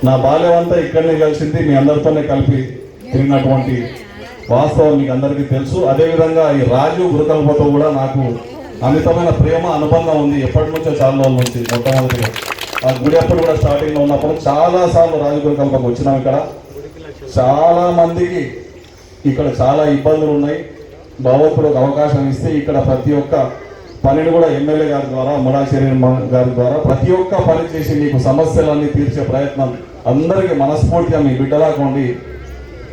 నా బాల్యం అంతా ఇక్కడనే కలిసింది, మీ అందరితోనే కలిపి తిరిగినటువంటి వాస్తవం మీకు అందరికీ తెలుసు. అదేవిధంగా ఈ రాజు గురుకల్పతో కూడా నాకు అమితమైన ప్రేమ అనుబంధం ఉంది. ఎప్పటి నుంచో చాలా రోజుల నుంచి. మొట్టమొదటిగా ఆ గుడి అప్పుడు కూడా స్టార్టింగ్లో ఉన్నప్పుడు చాలాసార్లు రాజు గురుకల్పకు వచ్చినాం. ఇక్కడ చాలా మందికి ఇక్కడ చాలా ఇబ్బందులు ఉన్నాయి. భగవంతుడు ఒక అవకాశం ఇస్తే ఇక్కడ ప్రతి ఒక్క పనిని కూడా ఎమ్మెల్యే గారి ద్వారా, ముడాశ్రీ గారి ద్వారా ప్రతి ఒక్క పని చేసి మీకు సమస్యలన్నీ తీర్చే ప్రయత్నం అందరికీ మనస్ఫూర్తిగా మీ బిడ్డలాకోండి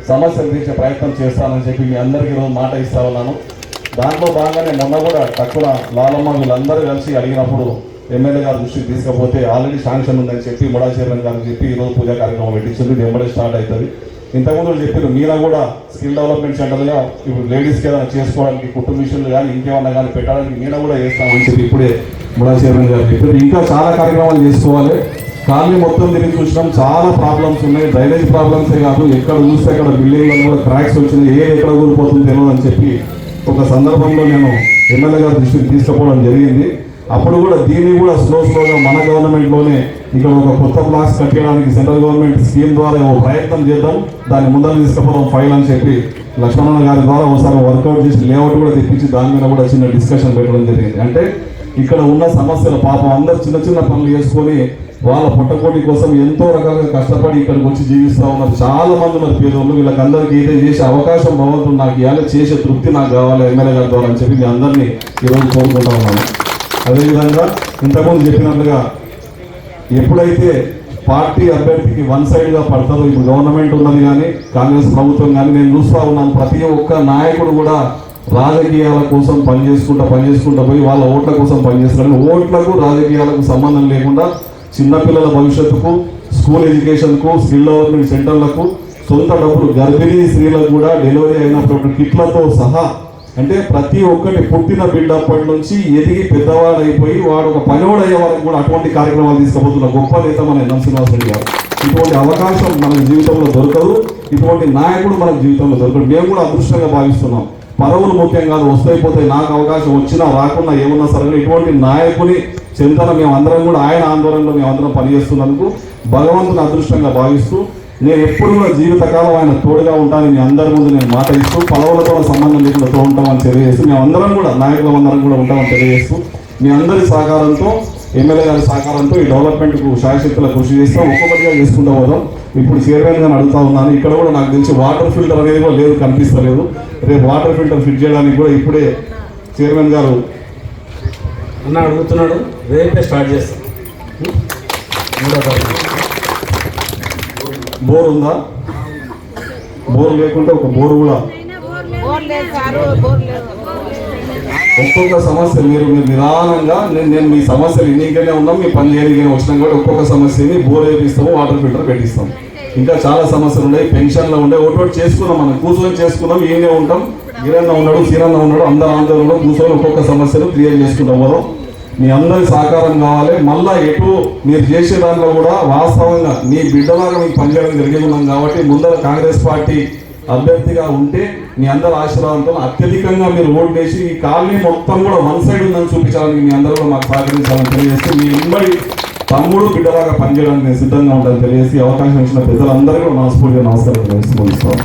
సమస్యలు తీర్చే ప్రయత్నం చేస్తానని చెప్పి మీ అందరికీ ఈరోజు మాట ఇస్తా ఉన్నాను. దాంట్లో భాగంగానే మొన్న కూడా తక్కువ లాలమ్మ వీళ్ళందరూ కలిసి అడిగినప్పుడు ఎమ్మెల్యే గారి దృష్టికి తీసుకపోతే ఆల్రెడీ శాంక్షన్ ఉందని చెప్పి ముడాశ్రీ గారికి చెప్పి ఈరోజు పూజా కార్యక్రమం పెట్టించింది. వెంబడే స్టార్ట్ అవుతుంది. ఇంతకుముందు చెప్పారు మీరా కూడా స్కిల్ డెవలప్మెంట్ సెంటర్గా ఇప్పుడు లేడీస్కి ఏదైనా చేసుకోవడానికి కుటుంబ మిషన్లు కానీ ఇంకేమన్నా కానీ పెట్టడానికి మీరా కూడా చేస్తామని చెప్పి ఇప్పుడే ముడాశ్రీ గారు చెప్పారు. ఇంకా చాలా కార్యక్రమాలు చేసుకోవాలి. కాలనీ మొత్తం తిరిగి చూసినాం, చాలా ప్రాబ్లమ్స్ ఉన్నాయి. డ్రైనేజ్ ప్రాబ్లమ్సే కాదు, ఎక్కడ చూస్తే అక్కడ బిల్డింగ్లలో కూడా క్రాక్స్ వచ్చినాయి. ఎక్కడ కూలిపోతుంది తెలియదు అని చెప్పి ఒక సందర్భంలో నేను ఎమ్మెల్యే గారి దృష్టికి తీసుకుపోవడం జరిగింది. అప్పుడు కూడా దీన్ని కూడా స్లోగా మన గవర్నమెంట్లోనే ఇక్కడ ఒక కొత్త బ్లాక్స్ కట్టడానికి సెంట్రల్ గవర్నమెంట్ స్కీమ్ ద్వారా ఒక ప్రయత్నం చేద్దాం, దాన్ని ముందర తీసుకుపోవడం ఫైల్ అని చెప్పి లక్ష్మణ గారి ద్వారా ఒకసారి వర్కౌట్ చేసి లేఅవుట్ కూడా తెప్పించి దాని మీద కూడా చిన్న డిస్కషన్ పెట్టడం జరిగింది. అంటే ఇక్కడ ఉన్న సమస్యలు పాపం అందరు చిన్న చిన్న పనులు చేసుకొని వాళ్ళ పుట్టకోటి కోసం ఎంతో రకాలుగా కష్టపడి ఇక్కడికి వచ్చి జీవిస్తూ ఉన్నారు. చాలా మంది ఉన్నారు పేదోళ్ళు. వీళ్ళకందరికీ ఏదైతే చేసే అవకాశం భగవంతుడు నాకు ఇవ్వాలి, చేసే తృప్తి నాకు కావాలి ఎమ్మెల్యే గారి ద్వారా అని చెప్పి మీ అందరినీ ఈరోజు కోరుకుంటా ఉన్నాను. అదేవిధంగా ఇంతకుముందు చెప్పినట్లుగా ఎప్పుడైతే పార్టీ అభ్యర్థికి వన్ సైడ్గా పడతారో, ఇప్పుడు గవర్నమెంట్ ఉన్నది కానీ కాంగ్రెస్ ప్రభుత్వం కానీ నేను చూస్తూ ఉన్నాను, ప్రతి ఒక్క నాయకుడు కూడా రాజకీయాల కోసం పనిచేసుకుంటా పోయి వాళ్ళ ఓట్ల కోసం పనిచేస్తారు. ఓట్లకు రాజకీయాలకు సంబంధం లేకుండా చిన్నపిల్లల భవిష్యత్తుకు, స్కూల్ ఎడ్యుకేషన్కు, స్కిల్ డెవలప్మెంట్ సెంటర్లకు, సొంత డబ్బులు గర్భిణీ స్త్రీలకు కూడా డెలివరీ అయినప్పుడు కిట్లతో సహా, అంటే ప్రతి ఒక్కటి పుట్టిన బిడ్డ అప్పటి నుంచి ఎదిగి పెద్దవాడు అయిపోయి వాడు ఒక పనివాడు అయ్యే వరకు కూడా అటువంటి కార్యక్రమాలు తీసుకుపోతున్న గొప్ప నేత మన ఎన్ఎం శ్రీనివాసరెడ్డి గారు. ఇటువంటి అవకాశం మనకు జీవితంలో దొరకదు, ఇటువంటి నాయకుడు మనకు జీవితంలో దొరకదు. మేము కూడా అదృష్టంగా భావిస్తున్నాం. పదవులు ముఖ్యం కాదు, వస్తాయిపోతాయి. నాకు అవకాశం వచ్చినా రాకుండా ఏమన్నా సరే ఇటువంటి నాయకుని చింతన మేమందరం కూడా ఆయన ఆందోళనలో మేమందరం పనిచేస్తున్నందుకు భగవంతుని అదృష్టంగా భావిస్తూ నేను ఎప్పుడు కూడా జీవితకాలం ఆయన తోడుగా ఉంటానని మీ అందరి ముందు నేను మాట ఇస్తూ పదవులతో సంబంధం లేకుండా ఉంటామని తెలియజేస్తూ మేమందరం కూడా నాయకులందరం కూడా ఉంటామని తెలియజేస్తూ మీ అందరి సహకారంతో, ఎమ్మెల్యే గారి సహకారంతో ఈ డెవలప్మెంట్కు శాయశక్తుల కృషి చేస్తాం. ఒక్కొక్కటిగా చేసుకుంటూ పోదాం. ఇప్పుడు చైర్మన్ గారిని అడుగుతా ఉన్నాను. ఇక్కడ కూడా నాకు తెలిసి వాటర్ ఫిల్టర్ అనేది కూడా లేదు, కనిపిస్తలేదు. రేపు వాటర్ ఫిల్టర్ ఫిట్ చేయడానికి కూడా ఇప్పుడే చైర్మన్ గారు అన్న అడుగుతున్నాడు, రేపే స్టార్ట్ చేస్తాం. బోర్ ఉందా? బోర్ లేకుంటే ఒక బోర్ కూడా ఒక్కొక్క సమస్య మీరు నిదానంగా నేను మీ సమస్యలు ఎన్నికనే ఉన్నాం, మీ పని చేయడానికి వచ్చినాం కూడా ఒక్కొక్క సమస్యని బోర్ వేపిస్తాము, వాటర్ ఫిల్టర్ పెట్టిస్తాం. ఇంకా చాలా సమస్యలు ఉన్నాయి, పెన్షన్లు ఉన్నాయి, ఒకటి చేసుకున్నాం. మనం కూర్చొని చేసుకున్నాం, ఈయనే ఉంటాం. ఈరన్న ఉన్నాడు, సీరన్న ఉన్నాడు, అందరూ ఆందోళనలో కూర్చొని ఒక్కొక్క సమస్యను క్లియర్ చేసుకుంటాం. వరం మీ అందరి సహకారం కావాలి. మళ్ళా ఎటు మీరు చేసే దాంట్లో కూడా వాస్తవంగా మీ బిడ్డలాగా మీకు పనిచేయడం జరిగేది ఉన్నాం కాబట్టి ముందర కాంగ్రెస్ పార్టీ అభ్యర్థిగా ఉంటే మీ అందరి ఆశీర్వాదంతో అత్యధికంగా మీరు ఓటు వేసి ఈ కాలనీ మొత్తం కూడా వన్ సైడ్ ఉందని చూపించాలని మీ అందరూ కూడా మాకు సహకరించాలని తెలియజేస్తూ మీ ఉమ్మడి తమ్ముడు బిడ్డలాగా పనిచేయడానికి నేను సిద్ధంగా ఉంటానని తెలియజేసి అవకాశం ఇచ్చిన పెద్దలందరూ కూడా మనస్ఫూర్తిగా నమస్కారం తెలుసుకోవాలి.